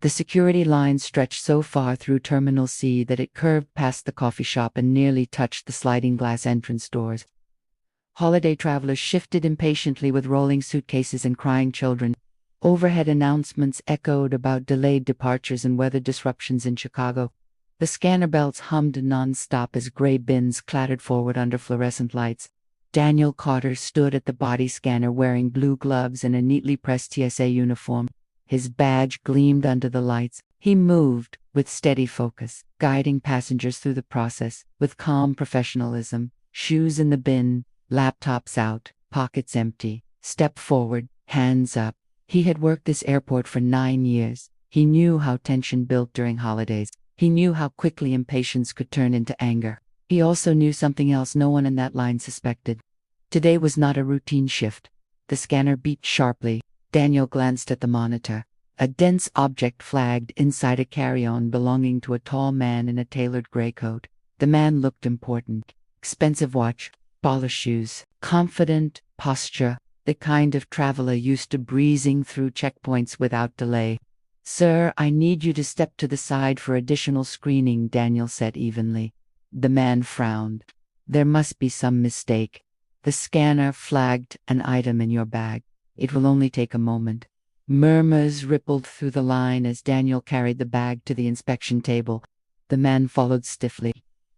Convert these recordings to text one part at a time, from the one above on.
The security line stretched so far through Terminal C that it curved past the coffee shop and nearly touched the sliding glass entrance doors. Holiday travelers shifted impatiently with rolling suitcases and crying children. Overhead announcements echoed about delayed departures and weather disruptions in Chicago. The scanner belts hummed non-stop as gray bins clattered forward under fluorescent lights. Daniel Carter stood at the body scanner wearing blue gloves and a neatly pressed TSA uniform. His badge gleamed under the lights. He moved with steady focus, guiding passengers through the process with calm professionalism. Shoes in the bin, laptops out, pockets empty. Step forward, hands up. He had worked this airport for 9 years. He knew how tension built during holidays. He knew how quickly impatience could turn into anger. He also knew something else no one in that line suspected. Today was not a routine shift. The scanner beeped sharply. Daniel glanced at the monitor. A dense object flagged inside a carry-on belonging to a tall man in a tailored gray coat. The man looked important. Expensive watch, polished shoes, confident posture, the kind of traveler used to breezing through checkpoints without delay. "Sir, I need you to step to the side for additional screening," Daniel said evenly. The man frowned. "There must be some mistake. The scanner flagged an item in your bag. It will only take a moment." Murmurs rippled through the line as Daniel carried the bag to the inspection table. The man followed stiffly.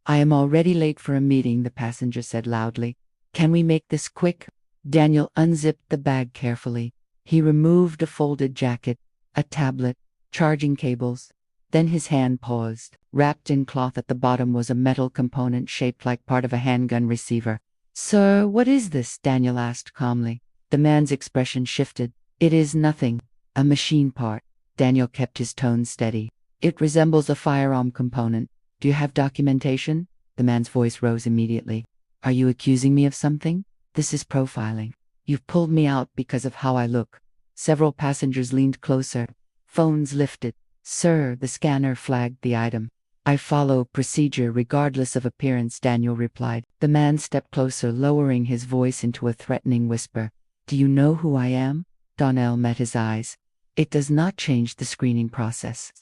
"I am already late for a meeting," the passenger said loudly. "Can we make this quick?" Daniel unzipped the bag carefully. He removed a folded jacket, a tablet, charging cables. Then his hand paused. Wrapped in cloth at the bottom was a metal component shaped like part of a handgun receiver. "Sir, what is this?" Daniel asked calmly. The man's expression shifted. "It is nothing. A machine part." Daniel kept his tone steady. "It resembles a firearm component. Do you have documentation?" The man's voice rose immediately. "Are you accusing me of something? This is profiling. You've pulled me out because of how I look." Several passengers leaned closer. Phones lifted. "Sir," the scanner flagged the item. "I follow procedure regardless of appearance," Daniel replied. The man stepped closer, lowering his voice into a threatening whisper. "Do you know who I am?" Donnell met his eyes. "It does not change the screening process."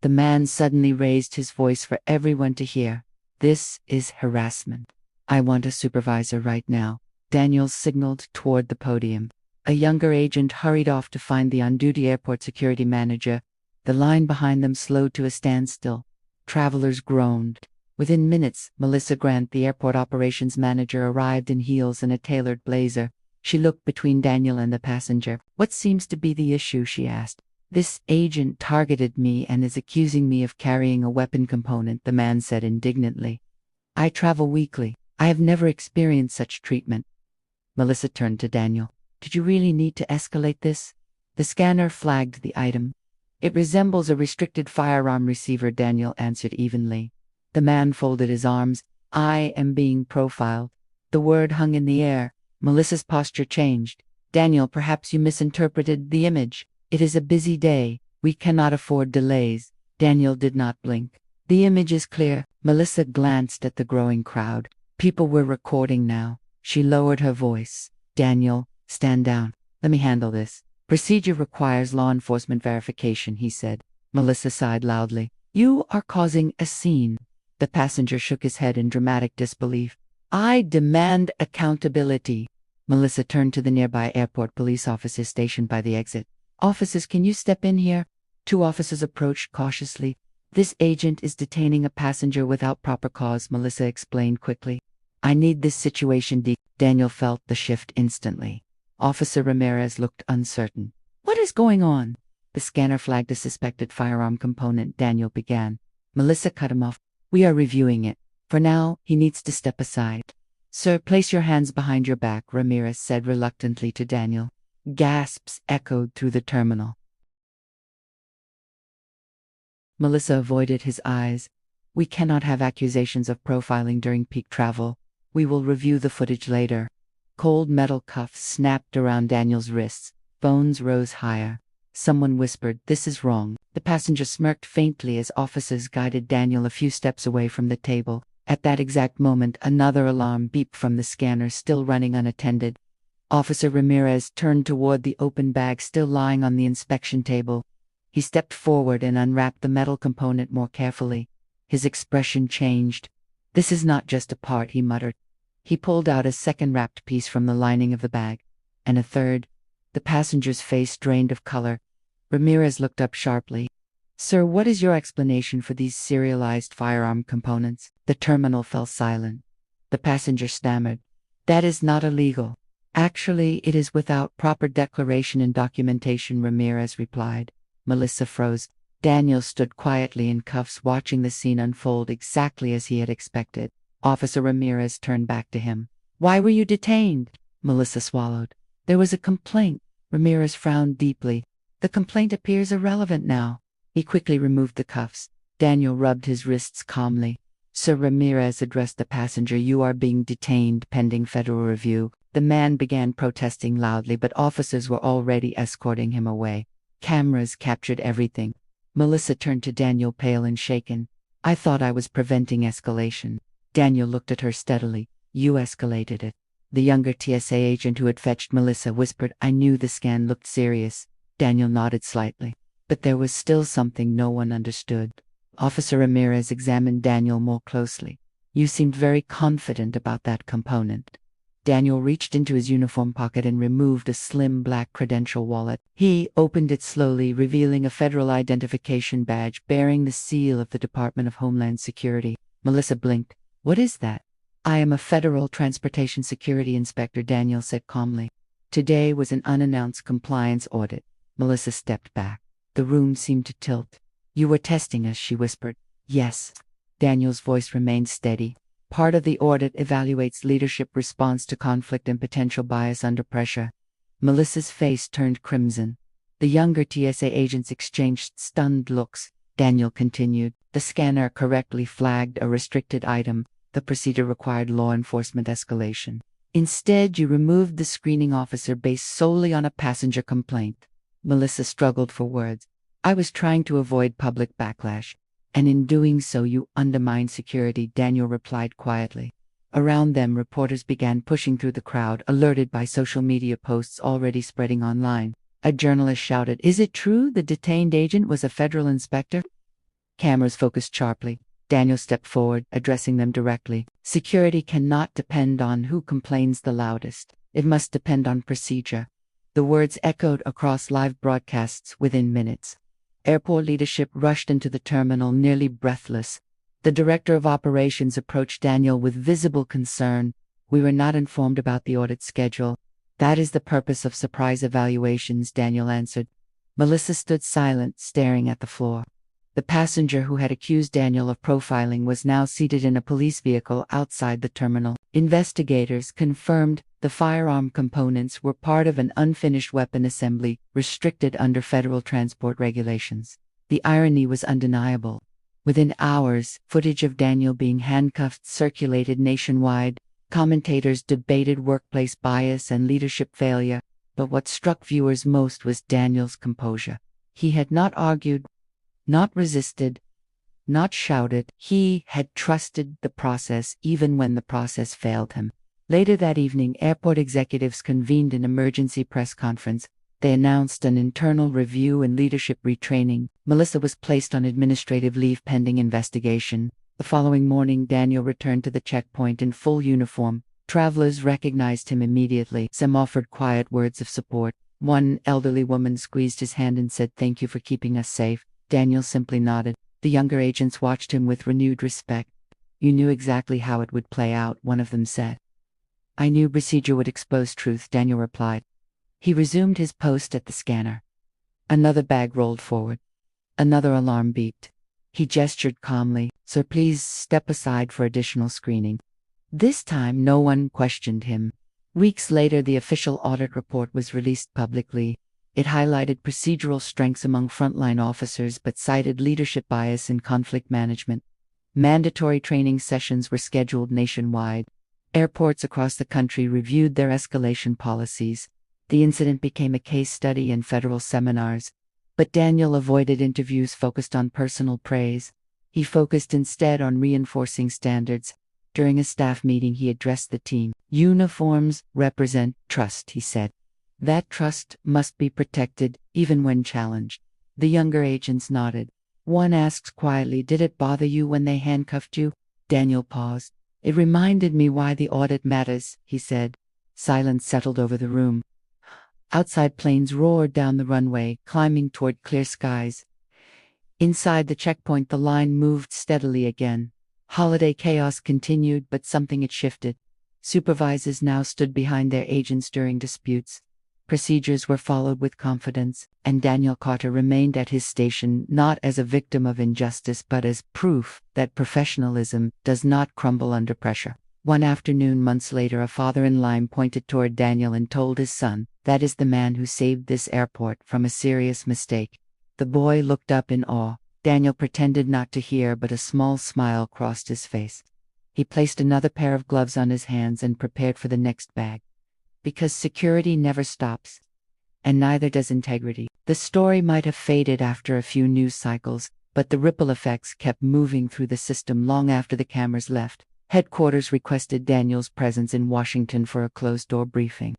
The man suddenly raised his voice for everyone to hear. "This is harassment. I want a supervisor right now." Daniel signaled toward the podium. A younger agent hurried off to find the on-duty airport security manager. The line behind them slowed to a standstill. Travelers groaned. Within minutes, Melissa Grant, the airport operations manager, arrived in heels and a tailored blazer. She looked between Daniel and the passenger. "What seems to be the issue?" she asked. "This agent targeted me and is accusing me of carrying a weapon component," the man said indignantly. "I travel weekly. I have never experienced such treatment." Melissa turned to Daniel. "Did you really need to escalate this?" The scanner flagged the item. "It resembles a restricted firearm receiver," Daniel answered evenly. The man folded his arms. "I am being profiled." The word hung in the air. Melissa's posture changed. "Daniel, perhaps you misinterpreted the image. It is a busy day. We cannot afford delays." Daniel did not blink. "The image is clear." Melissa glanced at the growing crowd. People were recording now. She lowered her voice. "Daniel, stand down. Let me handle this." "Procedure requires law enforcement verification," he said. Melissa sighed loudly. "You are causing a scene." The passenger shook his head in dramatic disbelief. "I demand accountability." Melissa turned to the nearby airport police officers stationed by the exit. "Officers, can you step in here?" 2 officers approached cautiously. "This agent is detaining a passenger without proper cause," Melissa explained quickly. "I need this situation Daniel felt the shift instantly. Officer Ramirez looked uncertain. "What is going on?" "The scanner flagged a suspected firearm component," Daniel began. Melissa cut him off. "We are reviewing it. For now, he needs to step aside." "Sir, place your hands behind your back," Ramirez said reluctantly to Daniel. Gasps echoed through the terminal. Melissa avoided his eyes. "We cannot have accusations of profiling during peak travel. We will review the footage later." Cold metal cuffs snapped around Daniel's wrists. Bones rose higher. Someone whispered, "This is wrong." The passenger smirked faintly as officers guided Daniel a few steps away from the table. At that exact moment, another alarm beeped from the scanner, still running unattended. Officer Ramirez turned toward the open bag still lying on the inspection table. He stepped forward and unwrapped the metal component more carefully. His expression changed. "This is not just a part," he muttered. He pulled out a second wrapped piece from the lining of the bag. And a third. The passenger's face drained of color. Ramirez looked up sharply. "Sir, what is your explanation for these serialized firearm components?" The terminal fell silent. The passenger stammered. "That is not illegal. Actually, it is without proper declaration and documentation," Ramirez replied. Melissa froze. Daniel stood quietly in cuffs, watching the scene unfold exactly as he had expected. Officer Ramirez turned back to him. "Why were you detained?" Melissa swallowed. "There was a complaint." Ramirez frowned deeply. "The complaint appears irrelevant now." He quickly removed the cuffs. Daniel rubbed his wrists calmly. "Sir," Ramirez addressed the passenger, "you are being detained pending federal review." The man began protesting loudly, but officers were already escorting him away. Cameras captured everything. Melissa turned to Daniel, pale and shaken. "I thought I was preventing escalation." Daniel looked at her steadily. "You escalated it." The younger TSA agent who had fetched Melissa whispered, "I knew the scan looked serious." Daniel nodded slightly. But there was still something no one understood. Officer Ramirez examined Daniel more closely. "You seemed very confident about that component." Daniel reached into his uniform pocket and removed a slim black credential wallet. He opened it slowly, revealing a federal identification badge bearing the seal of the Department of Homeland Security. Melissa blinked. "What is that?" "I am a federal transportation security inspector," Daniel said calmly. "Today was an unannounced compliance audit." Melissa stepped back. The room seemed to tilt. "You were testing us," she whispered. "Yes." Daniel's voice remained steady. "Part of the audit evaluates leadership response to conflict and potential bias under pressure." Melissa's face turned crimson. The younger TSA agents exchanged stunned looks. Daniel continued. "The scanner correctly flagged a restricted item. The procedure required law enforcement escalation. Instead, you removed the screening officer based solely on a passenger complaint." Melissa struggled for words. "I was trying to avoid public backlash. And in doing so, you undermined security," Daniel replied quietly. Around them, reporters began pushing through the crowd, alerted by social media posts already spreading online. A journalist shouted, "Is it true the detained agent was a federal inspector?" Cameras focused sharply. Daniel stepped forward, addressing them directly. "Security cannot depend on who complains the loudest. It must depend on procedure." The words echoed across live broadcasts within minutes. Airport leadership rushed into the terminal, nearly breathless. The director of operations approached Daniel with visible concern. "We were not informed about the audit schedule." "That is the purpose of surprise evaluations," Daniel answered. Melissa stood silent, staring at the floor. The passenger who had accused Daniel of profiling was now seated in a police vehicle outside the terminal. Investigators confirmed the firearm components were part of an unfinished weapon assembly restricted under federal transport regulations. The irony was undeniable. Within hours, footage of Daniel being handcuffed circulated nationwide. Commentators debated workplace bias and leadership failure, but what struck viewers most was Daniel's composure. He had not argued, not resisted, not shouted. He had trusted the process even when the process failed him. Later that evening, airport executives convened an emergency press conference. They announced an internal review and leadership retraining. Melissa was placed on administrative leave pending investigation. The following morning, Daniel returned to the checkpoint in full uniform. Travelers recognized him immediately. Some offered quiet words of support. One elderly woman squeezed his hand and said, "Thank you for keeping us safe." Daniel simply nodded. The younger agents watched him with renewed respect. "You knew exactly how it would play out," one of them said. "I knew procedure would expose truth," Daniel replied. He resumed his post at the scanner. Another bag rolled forward. Another alarm beeped. He gestured calmly. "Sir, please step aside for additional screening." This time, no one questioned him. Weeks later, the official audit report was released publicly. It highlighted procedural strengths among frontline officers but cited leadership bias in conflict management. Mandatory training sessions were scheduled nationwide. Airports across the country reviewed their escalation policies. The incident became a case study in federal seminars. But Daniel avoided interviews focused on personal praise. He focused instead on reinforcing standards. During a staff meeting, he addressed the team. "Uniforms represent trust," he said. "That trust must be protected, even when challenged." The younger agents nodded. One asked quietly, "Did it bother you when they handcuffed you?" Daniel paused. "It reminded me why the audit matters," he said. Silence settled over the room. Outside, planes roared down the runway, climbing toward clear skies. Inside the checkpoint, the line moved steadily again. Holiday chaos continued, but something had shifted. Supervisors now stood behind their agents during disputes. Procedures were followed with confidence, and Daniel Carter remained at his station not as a victim of injustice but as proof that professionalism does not crumble under pressure. One afternoon, months later, a father in line pointed toward Daniel and told his son, "That is the man who saved this airport from a serious mistake." The boy looked up in awe. Daniel pretended not to hear, but a small smile crossed his face. He placed another pair of gloves on his hands and prepared for the next bag. Because security never stops, and neither does integrity. The story might have faded after a few news cycles, but the ripple effects kept moving through the system long after the cameras left. Headquarters requested Daniel's presence in Washington for a closed-door briefing.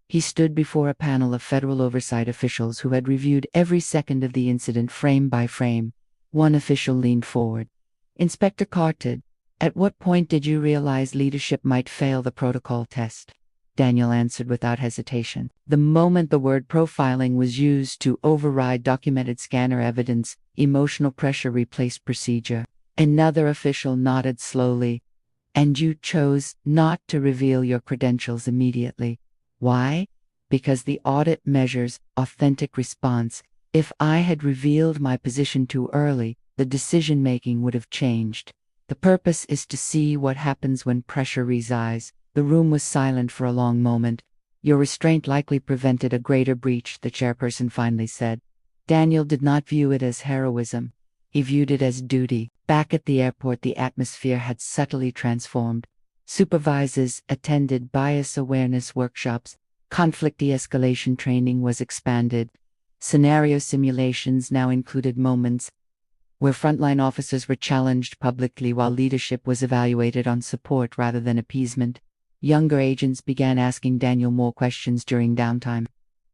He stood before a panel of federal oversight officials who had reviewed every second of the incident frame by frame. One official leaned forward. "Inspector Carter, at what point did you realize leadership might fail the protocol test?" Daniel answered without hesitation. "The moment the word profiling was used to override documented scanner evidence, emotional pressure replaced procedure." Another official nodded slowly. "And you chose not to reveal your credentials immediately. Why? Because the audit measures authentic response. If I had revealed my position too early, the decision-making would have changed. The purpose is to see what happens when pressure resides." The room was silent for a long moment. "Your restraint likely prevented a greater breach," the chairperson finally said. Daniel did not view it as heroism. He viewed it as duty. Back at the airport, the atmosphere had subtly transformed. Supervisors attended bias awareness workshops. Conflict de-escalation training was expanded. Scenario simulations now included moments where frontline officers were challenged publicly while leadership was evaluated on support rather than appeasement. Younger agents began asking Daniel more questions during downtime.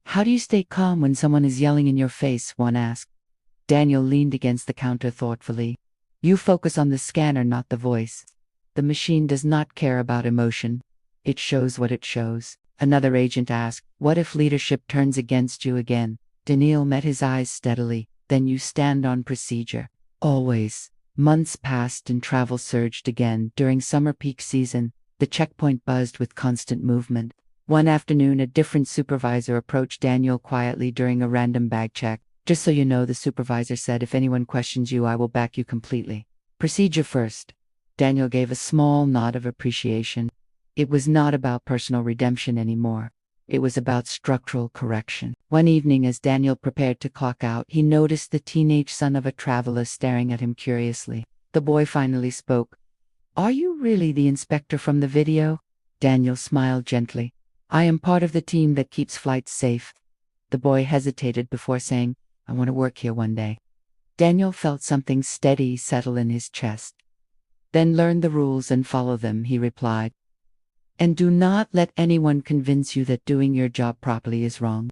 "How do you stay calm when someone is yelling in your face?" one asked. Daniel leaned against the counter thoughtfully. "You focus on the scanner, not the voice. The machine does not care about emotion. It shows what it shows." Another agent asked, "What if leadership turns against you again?" Daniel met his eyes steadily. "Then you stand on procedure. Always." Months passed and travel surged again. During summer peak season, the checkpoint buzzed with constant movement. One afternoon, a different supervisor approached Daniel quietly during a random bag check. "Just so you know," the supervisor said, "if anyone questions you, I will back you completely. Procedure first." Daniel gave a small nod of appreciation. It was not about personal redemption anymore. It was about structural correction. One evening, as Daniel prepared to clock out, he noticed the teenage son of a traveler staring at him curiously. The boy finally spoke. "Are you really the inspector from the video?" Daniel smiled gently. "I am part of the team that keeps flights safe." The boy hesitated before saying, "I want to work here one day." Daniel felt something steady settle in his chest. "Then learn the rules and follow them," he replied. "And do not let anyone convince you that doing your job properly is wrong."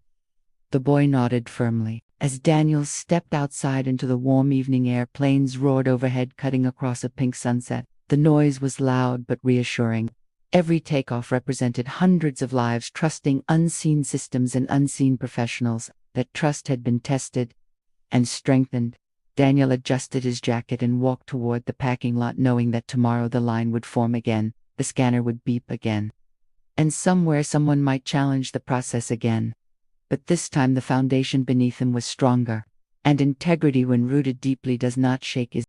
The boy nodded firmly. As Daniel stepped outside into the warm evening air, planes roared overhead, cutting across a pink sunset. The noise was loud but reassuring. Every takeoff represented hundreds of lives, trusting unseen systems and unseen professionals. That trust had been tested and strengthened. Daniel adjusted his jacket and walked toward the parking lot, knowing that tomorrow the line would form again, the scanner would beep again. And somewhere someone might challenge the process again. But this time the foundation beneath him was stronger. And integrity, when rooted deeply, does not shake.